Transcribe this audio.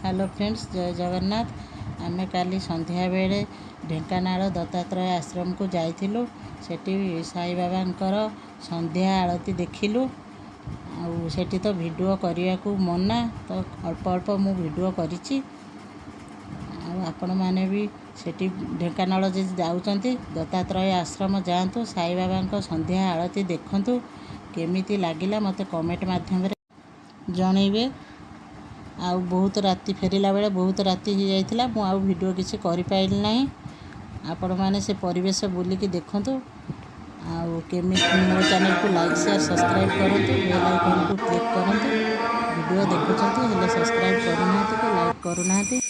Hello friends, जय जगन्नाथ। आमे काली संध्या बेले ढेंकानाल दत्तात्रेय आश्रम को जाइथिलु। सेठी साई बाबांकर संध्या आरती देखिलु। सेठी तो वीडियो करिया को मना, तो अल्प अल्प मु वीडियो करिछि। आपण माने भी सेठी ढेंकानाल जे जाउचंती दत्तात्रेय आश्रम जातु, साई बाबांकर संध्या आरती देखंतु। केमिति लागिला मते कमेंट माध्यम रे जणैबे। बहुत राति फेरिला बेले बहुत राति हो जाइथिला, मु आउ वीडियो किसी करि पाइल नाही। आपण माने से परिवेश बुलिकी देखंतु। केमी मो चैनल को लाइक शेयर सब्सक्राइब करंतु, बेल आइकन को क्लिक करंतु। वीडियो देखुचंती हेले सब्सक्राइब करूनांती कि लाइक करूनांती।